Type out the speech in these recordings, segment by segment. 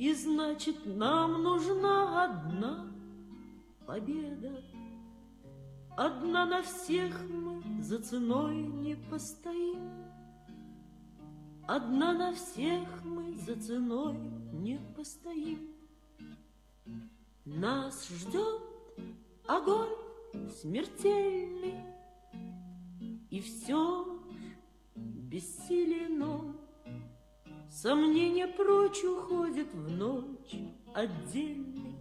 И значит, нам нужна одна победа. Одна на всех мы за ценой не постоим. Одна на всех мы за ценой не постоим. Нас ждет огонь смертельный, и все бессилено. Сомнения прочь уходят в ночь отдельный.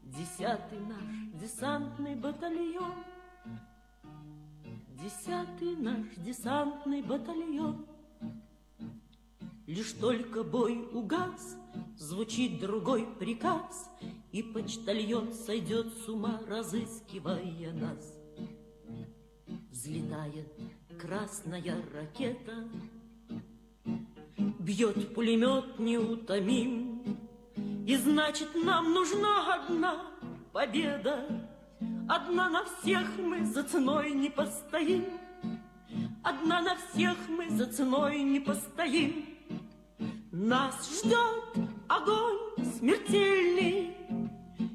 10-й наш десантный батальон, 10-й наш десантный батальон. Лишь только бой угас, звучит другой приказ, и почтальон сойдет с ума, разыскивая нас. Взлетает красная ракета, бьет пулемет неутомим. И значит, нам нужна одна победа. Одна на всех мы за ценой не постоим. Одна на всех мы за ценой не постоим. Нас ждет огонь смертельный,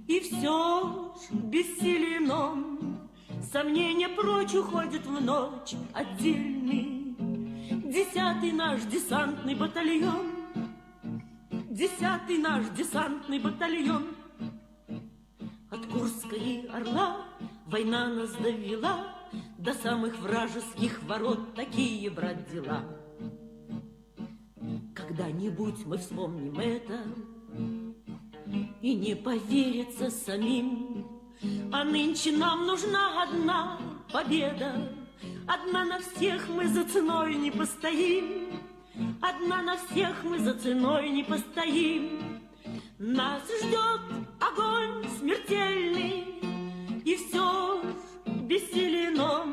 и все ж бессилено. Сомнения прочь уходят в ночь отдельный. 10-й наш десантный батальон, 10-й наш десантный батальон. От Курска и Орла война нас довела до самых вражеских ворот. Такие, брат, дела. Когда-нибудь мы вспомним это и не поверится самим. А нынче нам нужна одна победа. Одна на всех мы за ценой не постоим. Одна на всех мы за ценой не постоим. Нас ждет огонь смертельный, и все бессилено.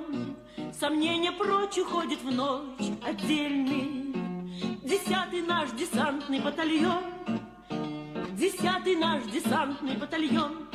Сомнения прочь уходят в ночь отдельный. 10-й наш десантный батальон, 10-й наш десантный батальон.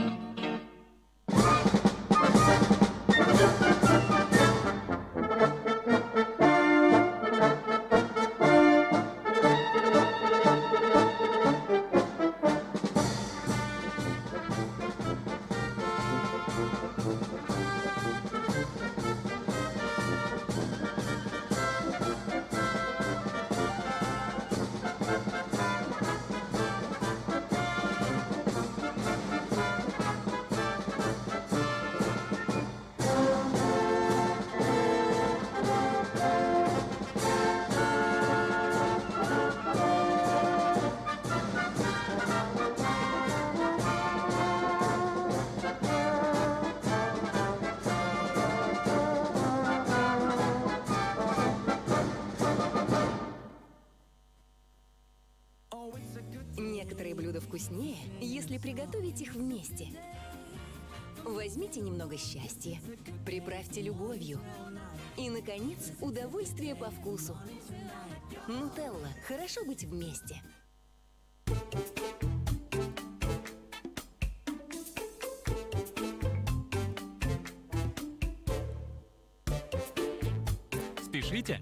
Некоторые блюда вкуснее, если приготовить их вместе. Возьмите немного счастья, приправьте любовью. И, наконец, удовольствие по вкусу. Нутелла. Хорошо быть вместе. Спешите?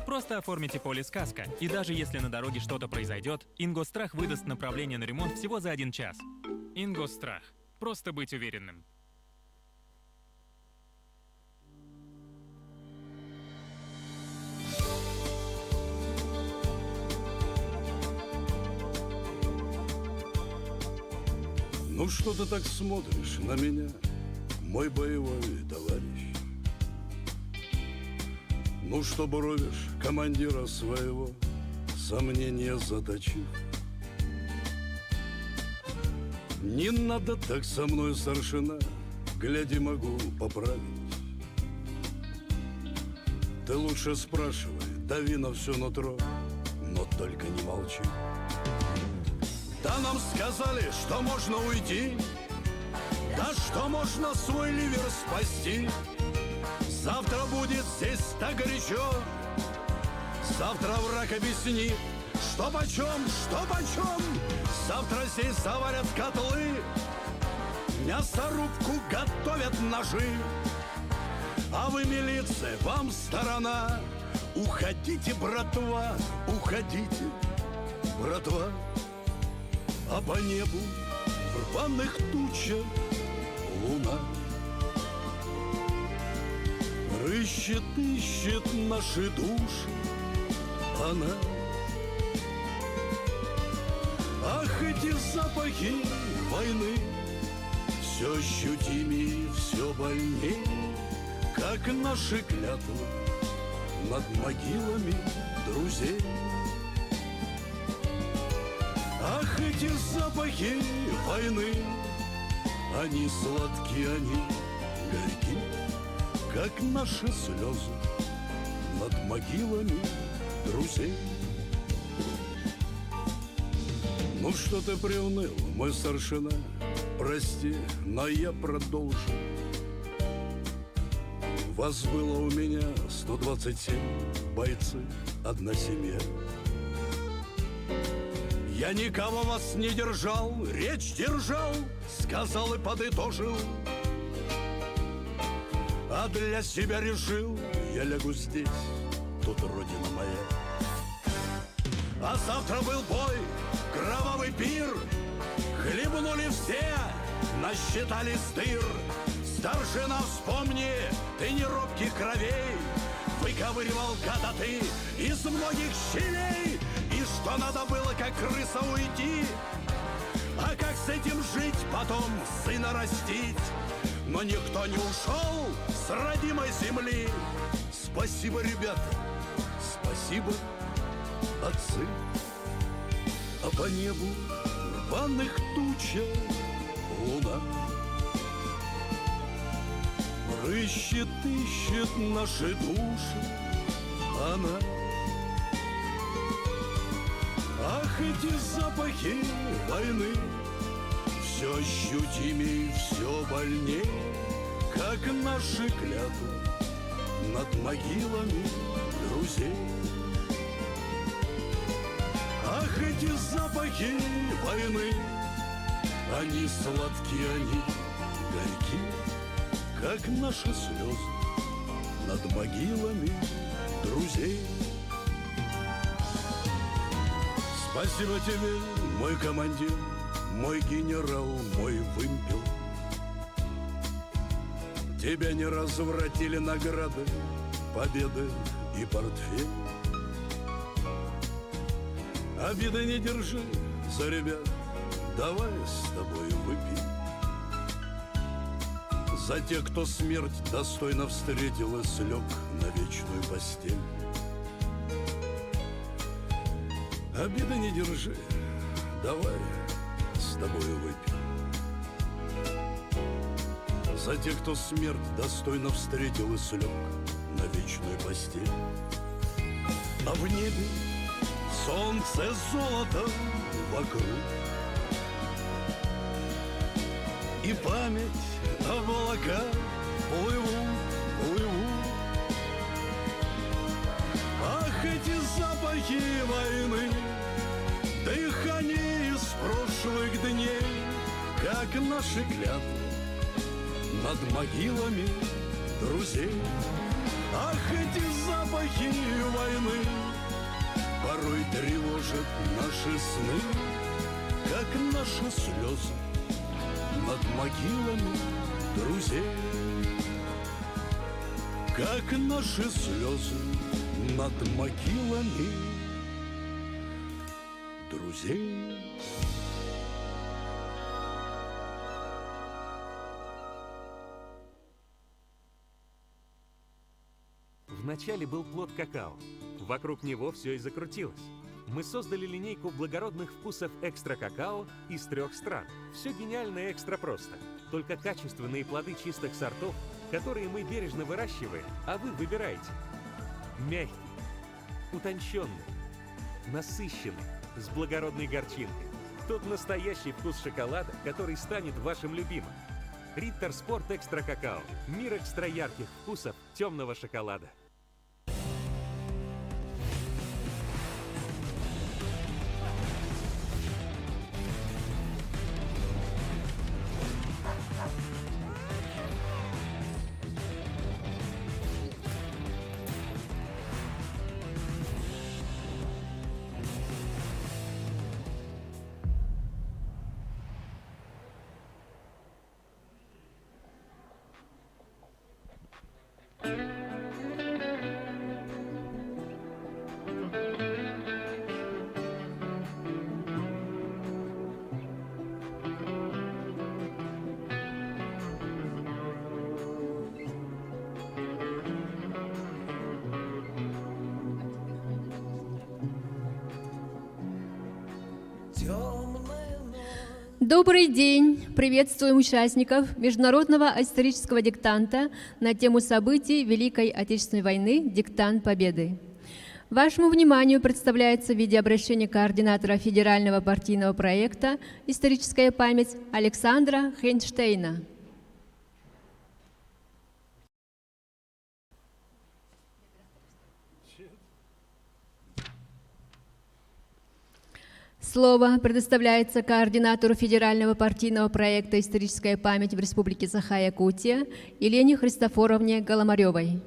Просто оформите полис каско, и даже если на дороге что-то произойдет, Ингосстрах выдаст направление на ремонт всего за 1 час. Ингосстрах. Просто быть уверенным. Ну что ты так смотришь на меня, мой боевой товарищ? Ну что буровишь командира своего, сомнения заточив? Не надо так со мной, старшина, гляди, могу поправить. Ты лучше спрашивай, дави на все нутро, но только не молчи. Да нам сказали, что можно уйти, да что можно свой ливер спасти. Завтра будет здесь так горячо, завтра враг объяснит, что почем. Завтра здесь заварят котлы, мясорубку готовят ножи. А вы, милиция, вам сторона, уходите, братва, уходите, братва. А по небу в рваных тучах луна рыщет, ищет наши души она. Ах, эти запахи войны все ощутимее, все больнее, как наши клятвы над могилами друзей. Ах, эти запахи войны, они сладкие, они горьки, как наши слезы над могилами друзей. Ну что ты приуныл, мой старшина, прости, но я продолжу. Вас было у меня 127 бойцы, одна семья. Я никого вас не держал, речь держал, сказал и подытожил. А для себя решил, я лягу здесь, тут родина моя. А завтра был бой, кровавый пир, хлебнули все, насчитали стыр. Старшина, вспомни, ты не робких кровей, выковыривал гада ты из многих щелей. И что надо было, как крыса, уйти, а как с этим жить, потом сына растить. Но никто не ушел с родимой земли. Спасибо, ребята, спасибо, отцы. А по небу в рваных тучах луна рыщет, ищет наши души она. Ах, эти запахи войны все ощутимее, все больнее, как наши клятвы над могилами друзей. Ах, эти запахи войны, они сладкие, они горьки, как наши слезы над могилами друзей. Спасибо тебе, мой командир, мой генерал, мой вымпел. Тебя не развратили награды, победы и портфель. Обиды не держи за ребят, давай с тобой выпьем. За тех, кто смерть достойно встретил и слег на вечную постель. Обиды не держи, давай с тобою выпьем. За тех, кто смерть достойно встретил и слег на вечную постель. А в небе солнце золотом вокруг, и память облака плывут, плывут. Ах, эти запахи войны, дыхание из прошлых дней, как наши клятвы над могилами друзей. Ах, эти запахи войны порой тревожат наши сны, как наши слезы над могилами друзей. Как наши слезы над могилами друзей. Вначале был плод какао. Вокруг него все и закрутилось. Мы создали линейку благородных вкусов экстра-какао из 3 стран. Все гениально и экстра просто. Только качественные плоды чистых сортов, которые мы бережно выращиваем, а вы выбираете. Мягкий, утонченный, насыщенный, с благородной горчинкой. Тот настоящий вкус шоколада, который станет вашим любимым. Риттер Спорт Экстра Какао. Мир экстра ярких вкусов темного шоколада. Добрый день! Приветствуем участников Международного исторического диктанта на тему событий Великой Отечественной войны «Диктант Победы». Вашему вниманию представляется видеообращение координатора федерального партийного проекта «Историческая память» Александра Хейнштейна. Слово предоставляется координатору федерального партийного проекта «Историческая память» в Республике Саха-Якутия Елене Христофоровне Голомаревой.